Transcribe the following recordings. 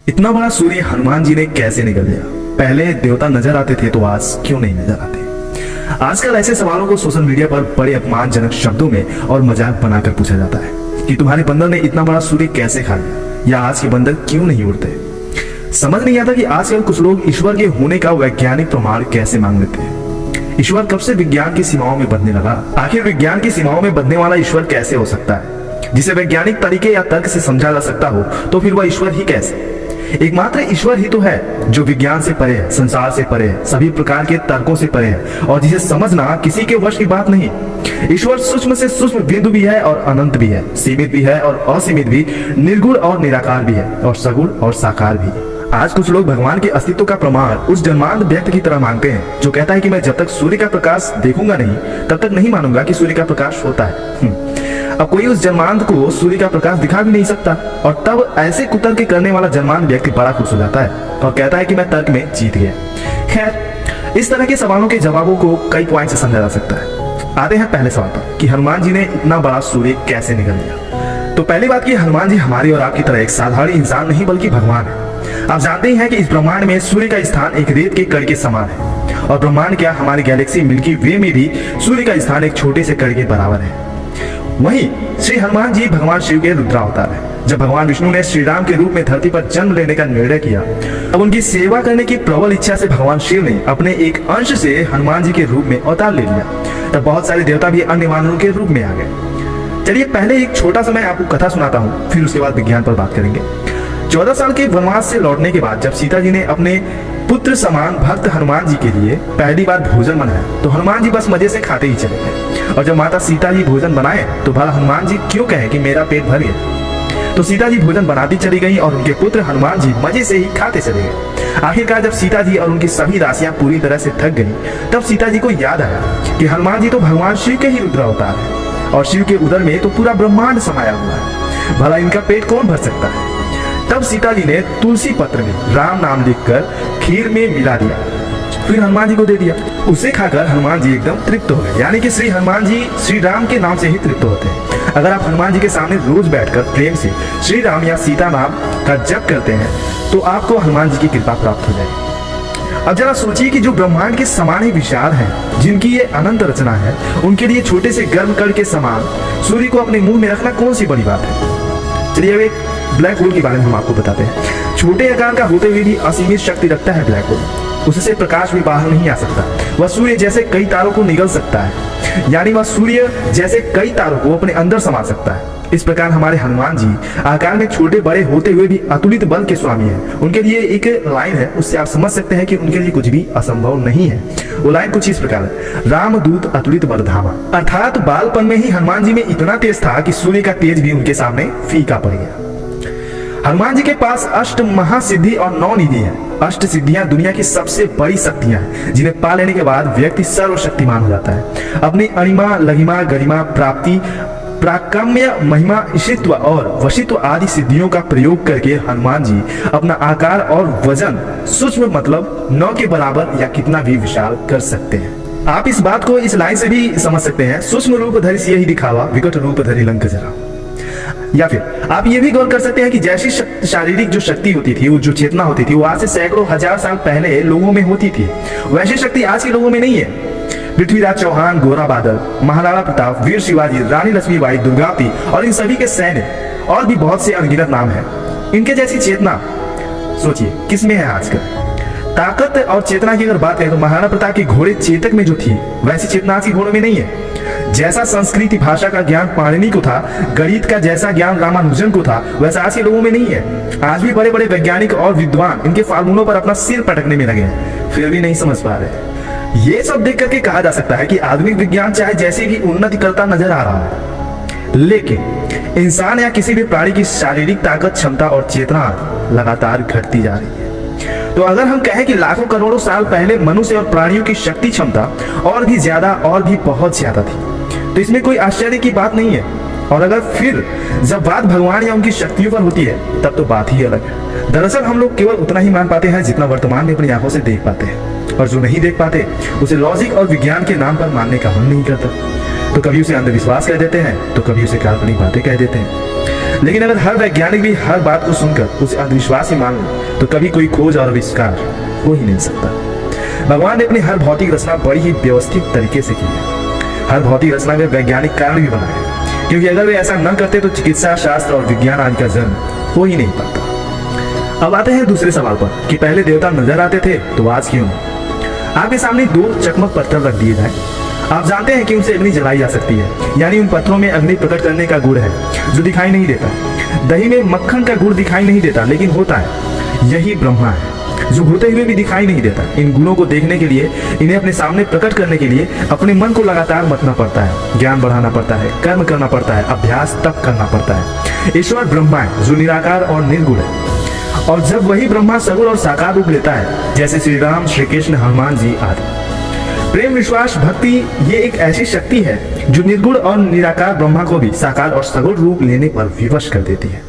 इतना बड़ा सूर्य हनुमान जी ने कैसे निकल लिया? पहले देवता नजर आते थे तो आज क्यों नहीं नजर आते? आजकल ऐसे सवालों को सोशल मीडिया पर बड़े अपमानजनक शब्दों में और मजाक बनाकर पूछा जाता है कि तुम्हारे बंदर ने इतना बड़ा सूर्य कैसे खा लिया, या आज के बंदर क्यों नहीं उड़ते। समझ नहीं आता कि आजकल कुछ लोग ईश्वर के होने का वैज्ञानिक प्रमाण कैसे मांग लेते हैं। ईश्वर कब से विज्ञान की सीमाओं में बंधने लगा? आखिर विज्ञान की सीमाओं में बंधने वाला ईश्वर कैसे हो सकता है? जिसे वैज्ञानिक तरीके या तर्क से समझा जा सकता हो तो फिर वह ईश्वर ही कैसे? एकमात्र ईश्वर ही तो है जो विज्ञान से परे है, संसार से परे है, सभी प्रकार के तर्कों से परे है और जिसे समझना किसी के वश की बात नहीं। ईश्वर सूक्ष्म से सूक्ष्म बिंदु भी है और अनंत भी है, सीमित भी है और असीमित भी, निर्गुण और निराकार भी है और सगुण और साकार भी। आज कुछ लोग भगवान के अस्तित्व का प्रमाण उस जन्मांध व्यक्ति की तरह मांगते हैं जो कहता है कि मैं जब तक सूर्य का प्रकाश देखूंगा नहीं तब तक नहीं मानूंगा कि सूर्य का प्रकाश होता है। अब कोई उस जन्मांध को सूर्य का प्रकाश दिखा भी नहीं सकता और तब ऐसे कुतर्क करने वाला जन्मांध व्यक्ति बड़ा खुश हो जाता है और कहता है कि मैं तर्क में जीत गया। खैर, इस तरह के सवालों के जवाबों को कई पॉइंट से समझा जा सकता है। आते हैं पहले सवाल पर कि हनुमान जी ने इतना बड़ा सूर्य कैसे निकल लिया। तो पहली बात कि हनुमान जी हमारी और आपकी तरह एक साधारण इंसान नहीं बल्कि भगवान है। आप जानते ही हैं कि इस ब्रह्मांड में सूर्य का स्थान एक रेत के कण के समान है और ब्रह्मांड क्या, हमारी गैलेक्सी मिल्की वे में भी सूर्य का स्थान एक छोटे से कण के बराबर है। वहीं श्री हनुमान जी भगवान शिव के रुद्रावतार है। जब भगवान विष्णु ने श्री राम के रूप में धरती पर जन्म लेने का निर्णय किया, अब उनकी सेवा करने की प्रबल इच्छा से भगवान शिव ने अपने एक अंश से हनुमान जी के रूप में अवतार ले लिया। तब बहुत सारे देवता भी अन्य वानरों के रूप में आ गए। चलिए पहले एक छोटा सा मैं आपको कथा सुनाता हूँ, फिर उसके बाद विज्ञान पर बात करेंगे। 14 साल के वनवास से लौटने के बाद जब सीता जी ने अपने पुत्र समान भक्त हनुमान जी के लिए पहली बार भोजन बनाया तो हनुमान जी बस मजे से खाते ही चले गए। और जब माता सीता जी भोजन बनाए तो भला हनुमान जी क्यों कहे कि मेरा पेट भर गया। तो सीता जी भोजन बनाती चली गई और उनके पुत्र हनुमान जी मजे से ही खाते चले गए। आखिरकार जब सीता जी और उनकी सभी दासियां पूरी तरह से थक गई तब सीता जी को याद आया कि हनुमान जी तो भगवान शिव के ही रुद्रावतार है और शिव के उदर में तो पूरा ब्रह्मांड समाया हुआ है, भला इनका पेट कौन भर सकता है। तब सीता जी ने तुलसी पत्र में राम नाम लिखकर खीर में मिला दिया, फिर हनुमान जी को दे दिया। उसे खाकर हनुमान जी एकदम तृप्त हो गए। यानी कि श्री हनुमान जी श्री राम के नाम से ही तृप्त होते हैं। अगर आप हनुमान जी के सामने रोज बैठकर प्रेम से श्री राम या सीता नाम का जप करते हैं तो आपको हनुमान जी की कृपा प्राप्त हो जाएगी। अब जरा सोचिए कि जो ब्रह्मांड के समान ही विशाल है, जिनकी ये अनंत रचना है, उनके लिए छोटे से गर्म कण के समान सूर्य को अपने मुंह में रखना कौन सी बड़ी बात है। चलिए अब एक ब्लैक होल के बारे में हम आपको बताते हैं। छोटे आकार का होते हुए भी असीमित शक्ति रखता है ब्लैक होल। उससे प्रकाश भी बाहर नहीं आ सकता। वह सूर्य जैसे कई तारों को निगल सकता है, यानी वह सूर्य जैसे कई तारों को अपने अंदर समा सकता है। इस प्रकार हमारे हनुमान जी आकार में छोटे बड़े होते हुए भी अतुलित बल के स्वामी हैं। उनके लिए एक लाइन है, उससे आप समझ सकते हैं कि उनके लिए कुछ भी असंभव नहीं है। वो लाइन कुछ इस प्रकार है, रामदूत अतुलित बलधामा। अर्थात बालपन में ही हनुमान जी में इतना तेज था कि सूर्य का तेज भी उनके सामने फीका पड़ गया। हनुमान जी के पास अष्ट महासिद्धि और 9 निधि है। अष्ट सिद्धियां दुनिया की सबसे बड़ी शक्तियां हैं जिन्हें पा लेने के बाद व्यक्ति सर्वशक्तिमान हो जाता है। अपनी अणिमा, लघिमा, गरिमा, प्राप्ति, प्राकम्य, महिमा, ईशित्व और वशित्व आदि सिद्धियों का प्रयोग करके हनुमान जी अपना आकार और वजन सूक्ष्म मतलब 9 के बराबर या कितना भी विशाल कर सकते हैं। आप इस बात को इस लाइन से भी समझ सकते हैं, सूक्ष्म रूप धरि सियहि दिखावा, विकट रूप धरि लंक जरा। या फिर आप ये भी गौर कर सकते हैं कि जैसी शारीरिक जो शक्ति होती थी, वो जो चेतना होती थी, वो आज से सैकड़ों हजार साल पहले लोगों में होती थी। वैसी शक्ति आज के लोगों में नहीं है। पृथ्वीराज चौहान, गोरा बादल, महाराणा प्रताप, वीर शिवाजी, रानी लक्ष्मीबाई, दुर्गावती और इन सभी के सैन्य और भी बहुत से अनगिनत नाम हैं। इनके जैसी चेतना सोचिए किसमें है आजकल। ताकत और चेतना की अगर बात करें तो महाराणा प्रताप के घोड़े चेतक में जो थी वैसी चेतना आज के घोड़ों में नहीं है। जैसा संस्कृत भाषा का ज्ञान पाणिनि को था, गणित का जैसा ज्ञान रामानुजन को था, वैसा आज के लोगों में नहीं है। आज भी बड़े बड़े वैज्ञानिक और विद्वान इनके फार्मूलों पर अपना सिर पटकने में लगे हैं, फिर भी नहीं समझ पा रहे। ये सब देख करके कहा जा सकता है कि आधुनिक विज्ञान चाहे जैसे भी उन्नति करता नजर आ रहा है, लेकिन इंसान या किसी भी प्राणी की शारीरिक ताकत, क्षमता और चेतना लगातार घटती जा रही है। तो अगर हम कहें कि लाखों करोड़ों साल पहले मनुष्य और प्राणियों की शक्ति क्षमता और भी ज्यादा और भी बहुत ज्यादा थी, तो इसमें कोई आश्चर्य की बात नहीं है। और अगर फिर जब बात भगवान या उनकी शक्तियों पर होती है तब तो बात ही अलग है। दरअसल हम लोग केवल उतना ही मान पाते हैं जितना वर्तमान में अपनी आंखों से देख पाते हैं, और जो नहीं देख पाते उसे लॉजिक और विज्ञान के नाम पर मानने का मन नहीं करता। तो कभी उसे अंधविश्वास कह देते हैं तो कभी उसे काल्पनिक बातें कह देते हैं। लेकिन अगर हर वैज्ञानिक भी हर बात को सुनकर उसे अंधविश्वास ही मान ले तो कभी कोई खोज और आविष्कार हो ही नहीं सकता। भगवान ने अपनी हर भौतिक रचना बड़ी ही व्यवस्थित तरीके से की है। हर भौतिक रचना में वैज्ञानिक कारण भी बना है, क्योंकि अगर वे ऐसा न करते तो चिकित्सा शास्त्र और विज्ञान आदि का जन्म हो ही नहीं पाता। अब आते हैं दूसरे सवाल पर कि पहले देवता नजर आते थे तो आज क्यों नहीं। आपके सामने 2 चकमक पत्थर रख दिए जाए। आप जानते हैं कि उनसे अग्नि जलाई जा सकती है, यानी उन पत्थरों में अग्नि प्रकट करने का गुण है जो दिखाई नहीं देता। दही में मक्खन का गुण दिखाई नहीं देता लेकिन होता है। यही ब्रह्मा है जो होते हुए भी दिखाई नहीं देता। इन गुणों को देखने के लिए, इन्हें अपने सामने प्रकट करने के लिए अपने मन को लगातार मथना पड़ता है, ज्ञान बढ़ाना पड़ता है, कर्म करना पड़ता है, अभ्यास तप करना पड़ता है। ईश्वर ब्रह्मा है जो निराकार और निर्गुण है, और जब वही ब्रह्मा सगुण और साकार रूप लेता है, जैसे श्री राम, श्री कृष्ण, हनुमान जी आदि। प्रेम, विश्वास, भक्ति ये एक ऐसी शक्ति है जो निर्गुण और निराकार ब्रह्मा को भी साकार और सगुण रूप लेने पर विवश कर देती है।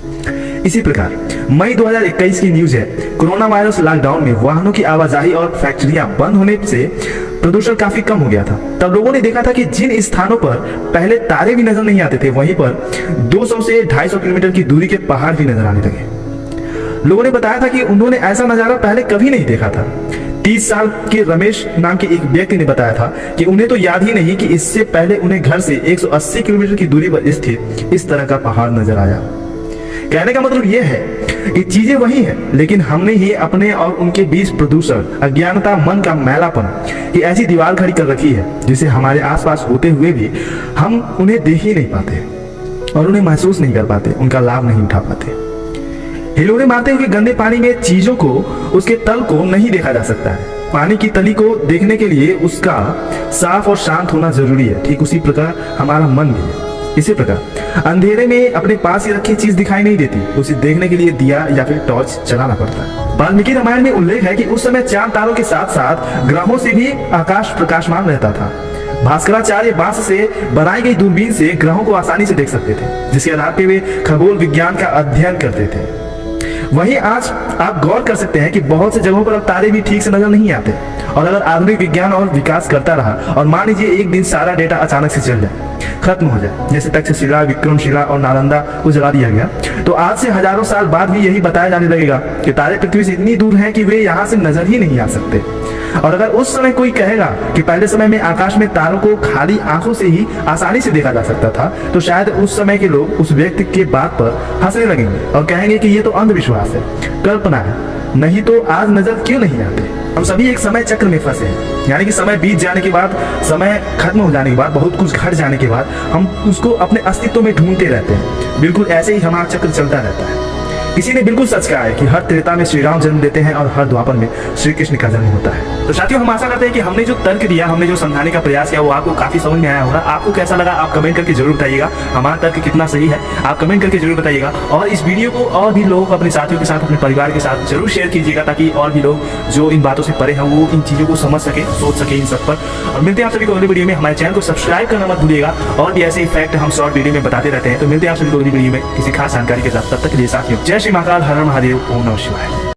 इसी प्रकार मई 2021 की न्यूज है, कोरोना वायरस लॉकडाउन में वाहनों की आवाजाही और फैक्ट्रियां बंद होने से प्रदूषण काफी कम हो गया था। तब लोगों ने देखा था कि जिन स्थानों पर पहले तारे भी नजर नहीं आते थे, वहीं पर 200 से 250 किलोमीटर की दूरी के पहाड़ भी नजर आने लगे। लोगों ने बताया था कि उन्होंने ऐसा नजारा पहले कभी नहीं देखा था। 30 साल के रमेश नाम के एक व्यक्ति ने बताया था कि उन्हें तो याद ही नहीं कि इससे पहले उन्हें घर से 180 किलोमीटर की दूरी पर स्थित इस तरह का पहाड़ नजर आया। कहने का मतलब यह है कि चीजें वही हैं, लेकिन हमने ही अपने और उनके बीच प्रदूषण, अज्ञानता, मन का मैलापन की ऐसी दीवार खड़ी कर रखी है जिसे हमारे आसपास होते हुए भी हम उन्हें देख ही नहीं पाते और उन्हें महसूस नहीं कर पाते, उनका लाभ नहीं उठा पाते। हिलोरे मारते हुए गंदे पानी में चीजों को, उसके तल को नहीं देखा जा सकता है। पानी की तली को देखने के लिए उसका साफ और शांत होना जरूरी है। ठीक उसी प्रकार हमारा मन भी है। इसी प्रकार अंधेरे में अपने पास ही रखी चीज दिखाई नहीं देती, उसे देखने के लिए दिया या फिर टॉर्च चलाना पड़ता है। वाल्मीकि रामायण में उल्लेख है कि उस समय चांद तारों के साथ साथ ग्रहों से भी आकाश प्रकाशमान रहता था। भास्कराचार्य बांस से बनाई गई दूरबीन से ग्रहों को आसानी से देख सकते थे, जिसके आधार पर वे खगोल विज्ञान का अध्ययन करते थे। वहीं आज आप गौर कर सकते हैं कि बहुत से जगहों पर अब तारे भी ठीक से नजर नहीं आते। और अगर आधुनिक विज्ञान और विकास करता रहा और मान लीजिए एक दिन सारा डेटा अचानक से चल जाए, खत्म हो जाए, जैसे तक्षशिला, विक्रमशिला और नालंदा को जला दिया गया, तो आज से हजारों साल बाद भी यही बताया जाने लगेगा कि तारे पृथ्वी से इतनी दूर हैं कि वे यहाँ से नजर ही नहीं आ सकते। और अगर उस समय कोई कहेगा कि पहले समय में आकाश में तारों को खाली आंखों से ही आसानी से देखा जा सकता था, तो शायद उस समय के लोग उस व्यक्ति के बात पर हंसने लगेंगे और कहेंगे कि ये तो अंधविश्वास है, कल्पना है, नहीं तो आज नजर क्यों नहीं आते। हम सभी एक समय चक्र में फंसे हैं, यानी कि समय बीत जाने के बाद, समय खत्म हो जाने के बाद, बहुत कुछ घट जाने के बाद हम उसको अपने अस्तित्व में ढूंढते रहते हैं। बिल्कुल ऐसे ही हमारा चक्र चलता रहता है। किसी ने बिल्कुल सच कहा है कि हर त्रेता में श्री राम जन्म लेते हैं और हर द्वापर में श्री कृष्ण का जन्म होता है। तो साथियों, हम आशा करते हैं कि हमने जो तर्क दिया, हमने जो समझाने का प्रयास किया, वो आपको काफी समझ में आया होगा। आपको कैसा लगा आप कमेंट करके जरूर बताइएगा। हमारा तर्क कितना सही है आप कमेंट करके जरूर बताइएगा। और इस वीडियो को और भी लोग अपने साथियों के साथ, अपने परिवार के साथ जरूर शेयर कीजिएगा, ताकि और भी लोग जो इन बातों से परे हैं वो इन चीजों को समझ सके, सोच सके इन सब पर। और मिलते हैं आप सभी को अगली वीडियो में। हमारे चैनल को सब्सक्राइब करना मत भूलिएगा, और भी ऐसे फैक्ट हम शॉर्ट वीडियो में बताते रहते हैं। तो मिलते हैं आप सभी को अगली वीडियो में किसी खास जानकारी के साथ। तब तक के लिए साथियों, जय श्री महाकाल, हर हर महादेव, ओम नमः शिवाय।